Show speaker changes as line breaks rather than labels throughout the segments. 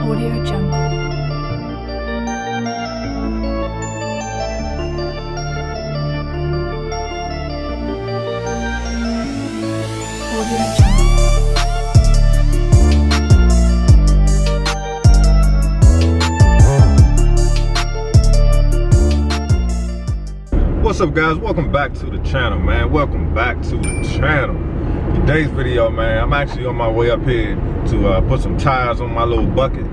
Audio Jungle. Audio Jungle.
What's up, guys? Welcome back to the channel, man. Welcome back to the channel. Today's video, man, I'm actually on my way up here to put some tires on my little bucket.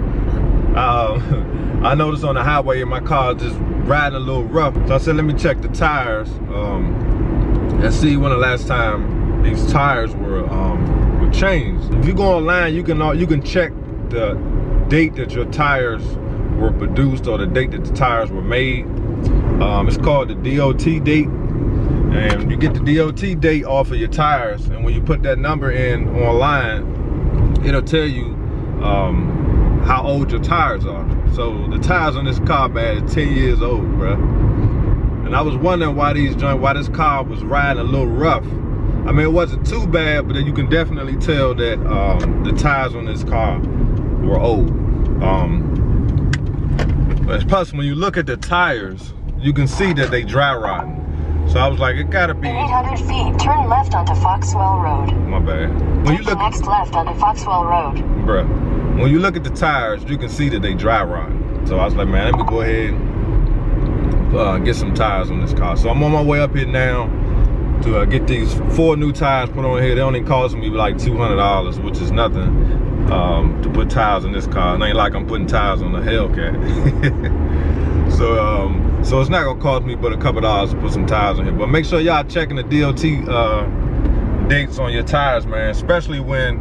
I noticed on the highway my car just riding a little rough, so I said let me check the tires and see when the last time these tires were changed. If you go online, you can check the date that your tires were produced or the date that the tires were made. It's called the DOT date, and you get the DOT date off of your tires, and when you put that number in online, it'll tell you how old your tires are. So the tires on this car, man, is 10 years old, bruh. And I was wondering why this car was riding a little rough. I mean, it wasn't too bad, but you can definitely tell that the tires on this car were old. Plus, when you look at the tires, you can see that they dry rotting. So I was like, it gotta be.
In 800 feet, turn left onto Foxwell Road.
My bad. When you look
next left onto Foxwell Road.
Bruh, when you look at the tires, you can see that they dry rotting. So I was like, man, let me go ahead and get some tires on this car. So I'm on my way up here now to get these 4 new tires put on here. They only cost me like $200, which is nothing to put tires in this car. It ain't like I'm putting tires on a Hellcat. So it's not gonna cost me but a couple dollars to put some tires on here. But make sure y'all checking the DOT dates on your tires, man. Especially when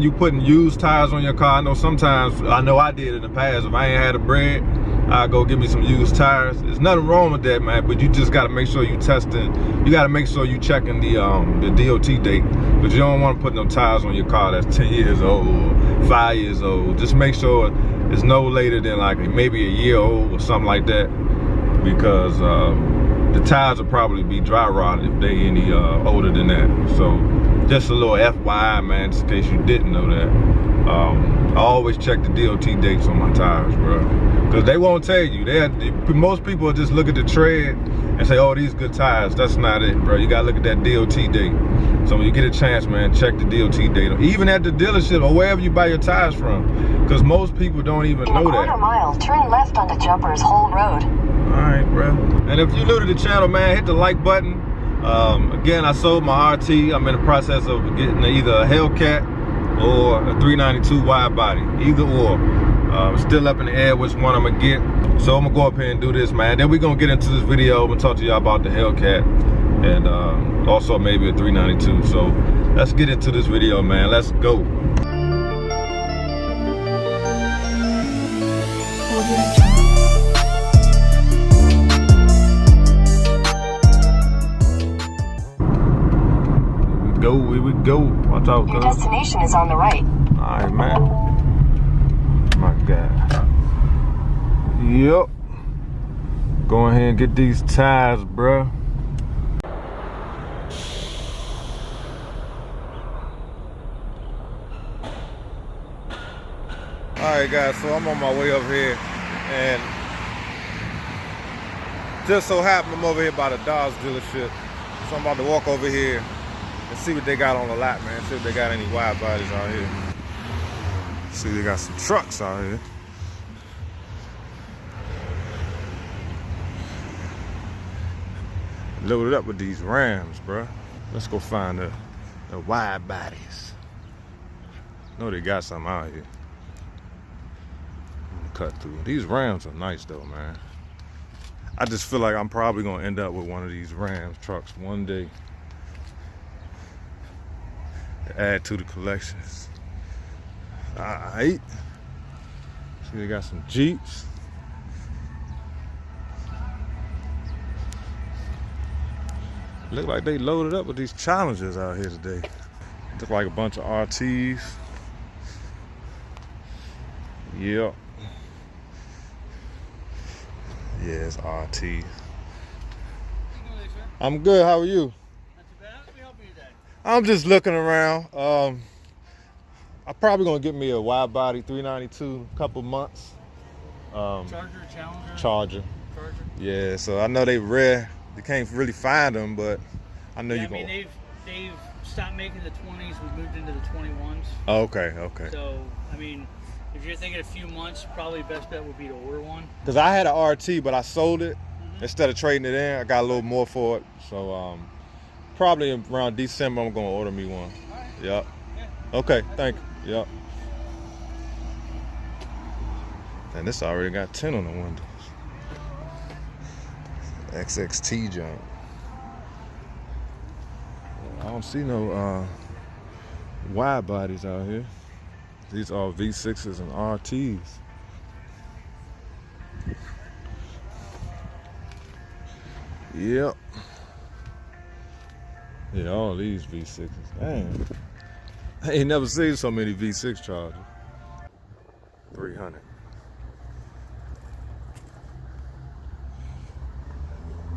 you putting used tires on your car. I know sometimes, I know I did in the past, if I ain't had the bread, I'd go get me some used tires. There's nothing wrong with that, man, but you just gotta make sure you testing. You gotta make sure you checking the DOT date, but you don't want to put no tires on your car that's 10 years old or 5 years old. Just make sure it's no later than like maybe a year old or something like that, because the tires will probably be dry rotted if they any older than that. So just a little FYI, man, just in case you didn't know that. I always check the DOT dates on my tires, bro, because they won't tell you. Most people just look at the tread and say, oh, these good tires. That's not it, bro. You gotta look at that DOT date. So when you get a chance, man, check the DOT date, even at the dealership or wherever you buy your tires from, because most people don't even know that.
In a quarter mile, turn left onto Jumpers Hole Road.
All right, bro. And if you're new to the channel, man, hit the like button. Again, I sold my RT. I'm in the process of getting either a Hellcat or a 392 wide body, either or. Still up in the air which one I'm gonna get. So I'm gonna go up here and do this, man. Then we're gonna get into this video. I'm gonna talk to y'all about the Hellcat and also maybe a 392. So let's get into this video, man. Let's go. Here we go. Watch out,
your destination is on the right.
All right, man. My God. Yep. Go ahead and get these tires, bruh. All right, guys, so I'm on my way up here, and just so happened I'm over here by the Dodge dealership. So I'm about to walk over here and see what they got on the lot, man. See if they got any wide bodies out here. See, they got some trucks out here. Loaded up with these Rams, bro. Let's go find the wide bodies. Know they got some out here. Cut through. These Rams are nice though, man. I just feel like I'm probably gonna end up with one of these Rams trucks one day to add to the collections. Alright. See, they got some Jeeps. Look like they loaded up with these Challengers out here today. Look like a bunch of RTs. Yep. Yeah, it's RT. I'm good. How are you?
Not too bad. How can we help you today?
I'm just looking around. I'm probably gonna get me a wide body 392, couple months.
Challenger?
Charger. Yeah, so I know they rare. You can't really find them, but I know you
I mean, they've stopped making the 20s. We moved into the 21s.
Oh, okay.
So, I mean, if you're thinking a few months, probably best bet would be to order one.
Because I had an RT, but I sold it. Instead of trading it in, I got a little more for it. So probably around December, I'm gonna order me one. Yep.
Yeah.
Okay, thank you. Yep. And this already got 10 on the windows. XXT jump. I don't see no wide bodies out here. These are V6s and RTs. Yep. Yeah, all these V6s. Damn. I ain't never seen so many V6 Chargers. 300.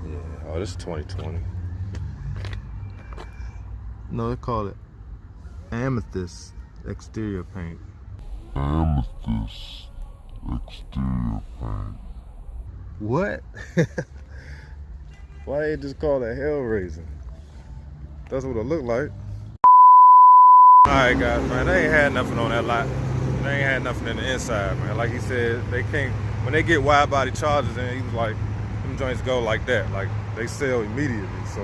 Yeah, oh, this is 2020. No, they call it amethyst exterior paint. Amethyst exterior paint. What? Why they just call it Hellraiser? That's what it looked like. Alright guys, man, they ain't had nothing on that lot. They ain't had nothing in the inside, man. Like he said, they can't, when they get wide body Chargers in, he was like, them joints go like that. Like, they sell immediately. So,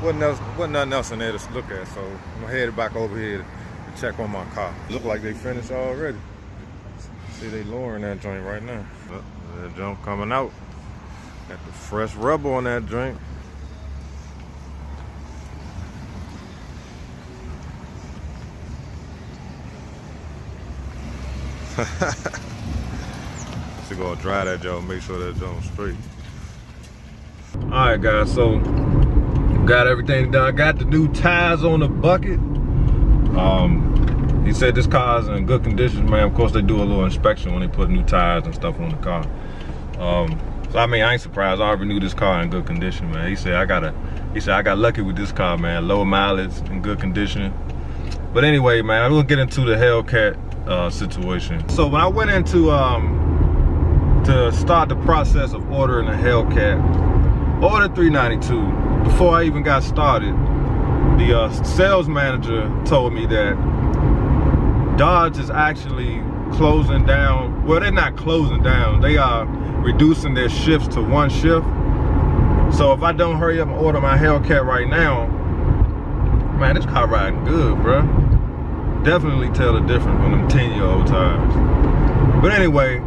wasn't nothing else in there to look at. So, I'm gonna head back over here to check on my car. Look like they finished already. See, they lowering that joint right now. Oh, that jump coming out. Got the fresh rubber on that joint. So gonna dry that joint, make sure that joint's straight. Alright guys, so got everything done. Got the new tires on the bucket. He said this car is in good condition, man. Of course they do a little inspection when they put new tires and stuff on the car. So I mean, I ain't surprised. I already knew this car in good condition, man. He said I got lucky with this car, man. Low mileage, in good condition. But anyway, man, we'll get into the Hellcat situation. So when I went into to start the process of ordering a Hellcat, ordered 392. Before I even got started, the sales manager told me that Dodge is actually closing down. Well, they're not closing down. They are reducing their shifts to one shift. So if I don't hurry up and order my Hellcat right now, man, this car riding good, bro. Definitely tell the difference from them 10-year-old tires. But anyway,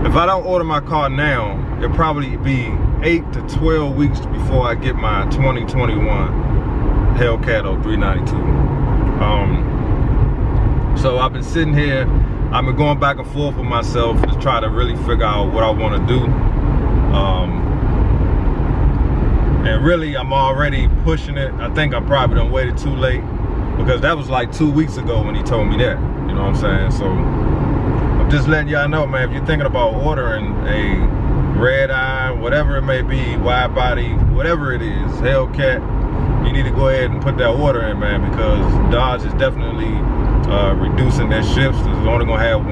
if I don't order my car now, it'll probably be 8 to 12 weeks before I get my 2021 Hellcat 392. So I've been sitting here, I've been going back and forth with myself to try to really figure out what I want to do. And really, I'm already pushing it. I think I probably done waited too late, because that was like 2 weeks ago when he told me that. You know what I'm saying? So I'm just letting y'all know, man, if you're thinking about ordering a red eye, whatever it may be, wide body, whatever it is, Hellcat, you need to go ahead and put that order in, man, because Dodge is definitely reducing their shifts. They're only gonna have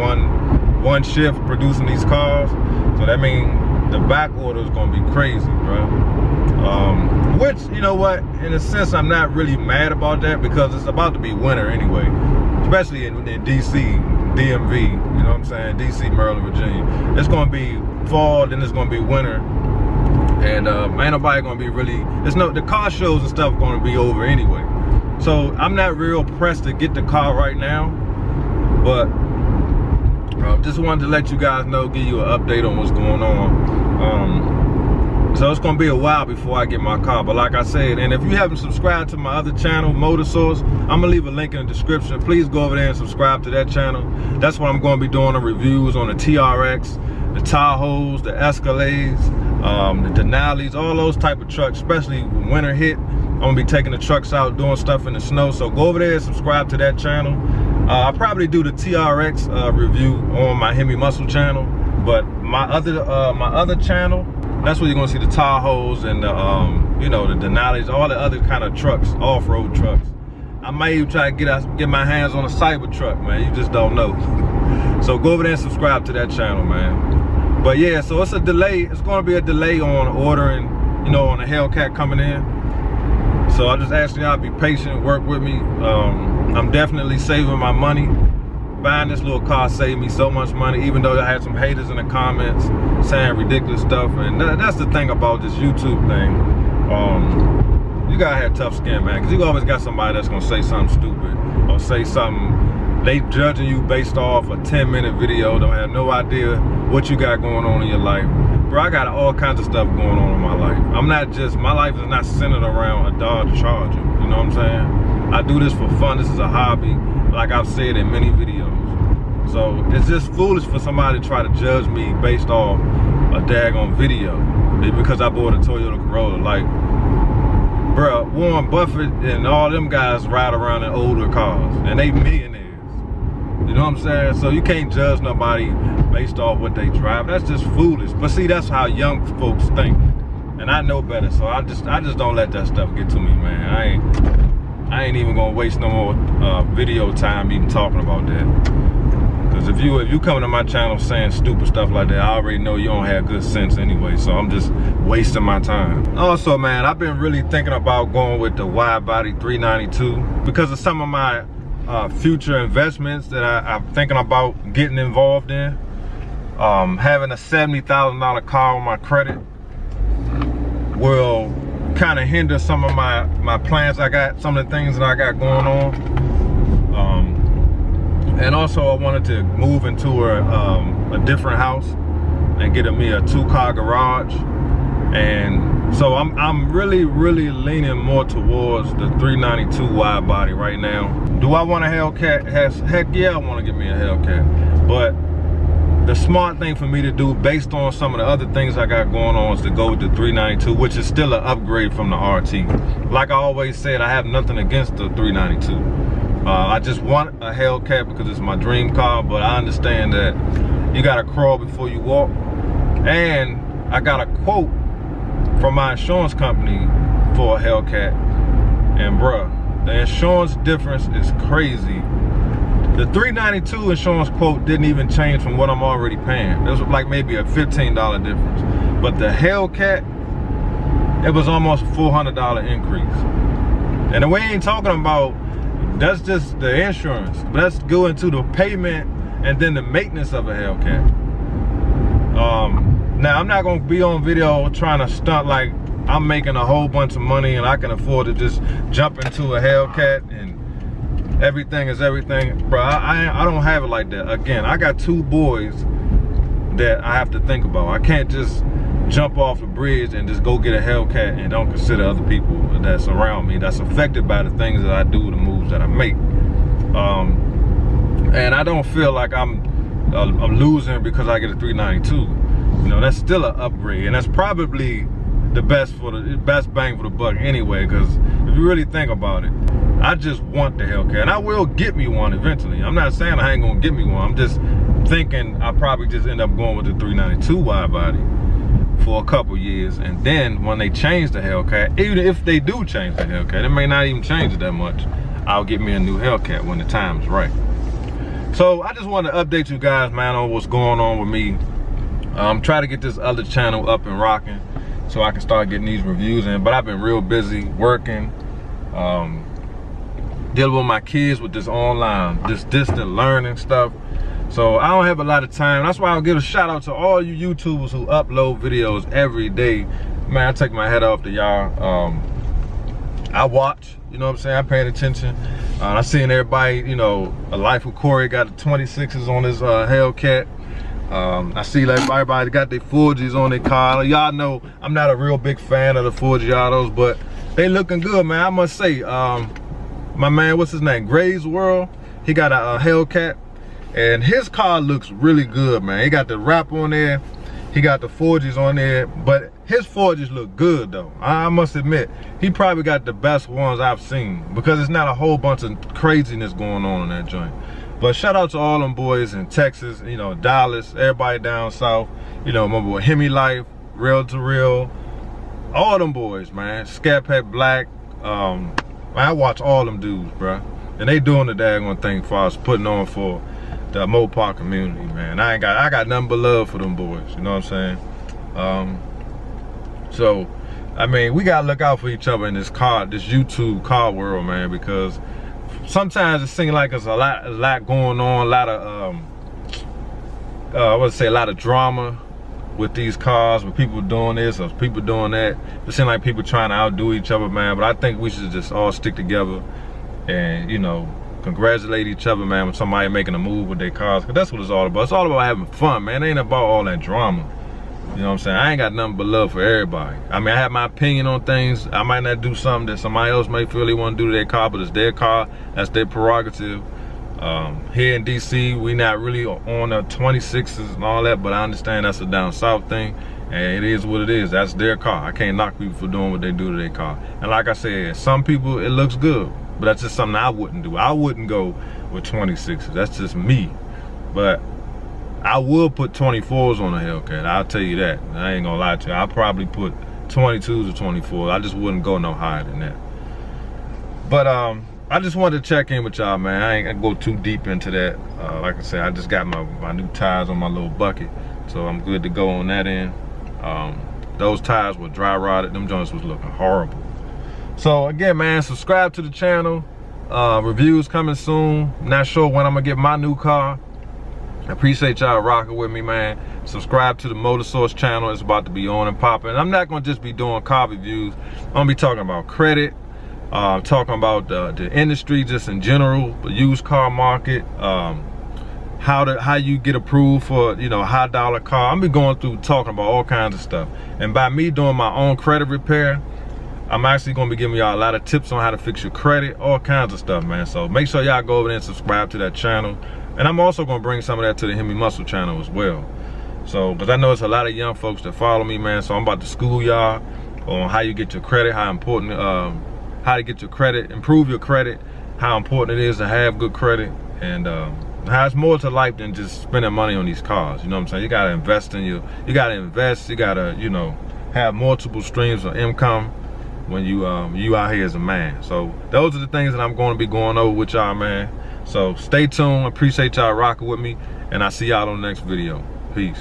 one shift producing these cars. So that means the back order is gonna be crazy, bro. Which, you know what, in a sense, I'm not really mad about that, because it's about to be winter anyway, especially in DC, DMV, you know what I'm saying, DC, Maryland, Virginia. It's gonna be fall, then it's gonna be winter, and ain't nobody gonna be really, the car shows and stuff gonna be over anyway. So I'm not real pressed to get the car right now, but just wanted to let you guys know, give you an update on what's going on. So it's gonna be a while before I get my car, but like I said, and if you haven't subscribed to my other channel, Motor Source, I'm gonna leave a link in the description. Please go over there and subscribe to that channel. That's what I'm gonna be doing, the reviews on the TRX, the Tahoes, the Escalades, the Denali's, all those type of trucks, especially when winter hit. I'm gonna be taking the trucks out, doing stuff in the snow. So go over there and subscribe to that channel. I'll probably do the TRX review on my Hemi Muscle channel, but my other channel, that's where you're gonna see the Tahoes and the, you know, the Denali's, all the other kind of trucks, off-road trucks. I might even try to get my hands on a Cybertruck, man. You just don't know. So go over there and subscribe to that channel, man. But yeah, so it's a delay. It's gonna be a delay on ordering, you know, on the Hellcat coming in. So I just ask y'all to be patient, work with me. I'm definitely saving my money. Buying this little car saved me so much money, even though I had some haters in the comments saying ridiculous stuff. And that's the thing about this YouTube thing. You gotta have tough skin, man, because you always got somebody that's gonna say something stupid or say something. They judging you based off a 10-minute video, don't have no idea what you got going on in your life. Bro, I got all kinds of stuff going on in my life. My life is not centered around a Dodge Charger, you know what I'm saying? I do this for fun, this is a hobby, like I've said in many videos. So it's just foolish for somebody to try to judge me based off a daggone video. It's because I bought a Toyota Corolla. Like, bro, Warren Buffett and all them guys ride around in older cars, and they millionaires. You know what I'm saying? So you can't judge nobody based off what they drive. That's just foolish. But see, that's how young folks think, and I know better. So I just don't let that stuff get to me, man. I ain't even gonna waste no more video time even talking about that. Because if you coming to my channel saying stupid stuff like that, I already know you don't have good sense anyway. So I'm just wasting my time. Also, man, I've been really thinking about going with the Widebody 392 because of some of my future investments that I'm thinking about getting involved in. Having a $70,000 car on my credit will kind of hinder some of my plans I got, some of the things that I got going on. And also I wanted to move into a different house and get me a 2-car garage. And so I'm really leaning more towards the 392 Widebody right now. Do I want a Hellcat? Heck yeah, I want to get me a Hellcat. But the smart thing for me to do based on some of the other things I got going on is to go with the 392, which is still an upgrade from the RT. Like I always said, I have nothing against the 392. I just want a Hellcat because it's my dream car, but I understand that you gotta crawl before you walk. And I got a quote from my insurance company for a Hellcat, and bruh, the insurance difference is crazy. The 392 insurance quote didn't even change from what I'm already paying. It was like maybe a $15 difference. But the Hellcat, it was almost $400 increase. And we ain't talking about, that's just the insurance. But let's go into the payment and then the maintenance of a Hellcat. Now, I'm not gonna be on video trying to stunt like I'm making a whole bunch of money and I can afford to just jump into a Hellcat and everything is everything. Bro, I don't have it like that. Again, I got 2 boys that I have to think about. I can't just jump off the bridge and just go get a Hellcat and don't consider other people that's around me that's affected by the things that I do, the moves that I make. And I don't feel like I'm losing because I get a 392. You know, that's still an upgrade, and that's probably the best bang for the buck anyway, because if you really think about it, I just want the Hellcat, and I will get me one eventually. I'm not saying I ain't gonna get me one. I'm just thinking I'll probably just end up going with the 392 Widebody for a couple years, and then when they change the Hellcat, even if they do change the Hellcat, it may not even change it that much, I'll get me a new Hellcat when the time's right. So I just want to update you guys, man, on what's going on with me. Try to get this other channel up and rocking so I can start getting these reviews in, but I've been real busy working, dealing with my kids with this online, this distant learning stuff. So I don't have a lot of time. That's why I'll give a shout out to all you YouTubers who upload videos every day. Man, I take my head off to y'all. I watch, you know what I'm saying? I'm paying attention. I seen everybody, you know, A Life with Corey got the 26s on his Hellcat. I see like everybody got their Forgies on their car. Y'all know I'm not a real big fan of the Forgiatos, but they looking good, man. I must say, my man, what's his name? Gray's World. He got a Hellcat, and his car looks really good, man. He got the wrap on there. He got the Forgies on there, but his Forgies look good though. I must admit, he probably got the best ones I've seen because it's not a whole bunch of craziness going on in that joint. But shout out to all them boys in Texas, you know, Dallas, everybody down south, you know, my boy Hemi Life, Real to Real, all them boys, man. Scat Pack Black, I watch all them dudes, bro, and they doing the daggone thing for us, putting on for the Mopar community, man. I got nothing but love for them boys. You know what I'm saying? So, I mean, we gotta look out for each other in this YouTube car world, man, because sometimes it seems like there's a lot going on, a lot of I would say a lot of drama with these cars, with people doing this or people doing that. It seems like people trying to outdo each other, man. But I think we should just all stick together and, you know, congratulate each other, man, when somebody making a move with their cars, because that's what it's all about. It's all about having fun, man. It ain't about all that drama. You know what I'm saying? I ain't got nothing but love for everybody. I mean, I have my opinion on things. I might not do something that somebody else may feel they want to do to their car, but it's their car. That's their prerogative. Here in DC, we not really on the 26s and all that, but I understand that's a down south thing, and it is what it is. That's their car. I can't knock people for doing what they do to their car. And like I said, some people, it looks good, but that's just something I wouldn't do. I wouldn't go with 26s. That's just me. But I will put 24s on a Hellcat. I'll tell you that. I ain't gonna lie to you. I'll probably put 22s or 24s. I just wouldn't go no higher than that. But I just wanted to check in with y'all, man. I ain't gonna go too deep into that. Like I said, I just got my new tires on my little bucket, so I'm good to go on that end. Those tires were dry rotted. Them joints was looking horrible. So again, man, subscribe to the channel. Reviews coming soon. Not sure when I'm gonna get my new car. I appreciate y'all rocking with me, man. Subscribe to the Motor Source channel. It's about to be on and popping. I'm not gonna just be doing car reviews. I'm gonna be talking about credit, talking about the industry just in general, the used car market, how you get approved for, you know, high dollar car. I'm gonna be going through talking about all kinds of stuff. And by me doing my own credit repair, I'm actually gonna be giving y'all a lot of tips on how to fix your credit, all kinds of stuff, man. So make sure y'all go over there and subscribe to that channel. And I'm also gonna bring some of that to the Hemi Muscle channel as well. So, because I know it's a lot of young folks that follow me, man. So I'm about to school y'all on how you get your credit, how important, how to get your credit, improve your credit, how important it is to have good credit, and how it's more to life than just spending money on these cars. You know what I'm saying? You gotta invest in you gotta invest, you gotta, you know, have multiple streams of income when you out here as a man. So those are the things that I'm gonna be going over with y'all, man. So stay tuned. Appreciate y'all rocking with me, and I'll see y'all on the next video. Peace.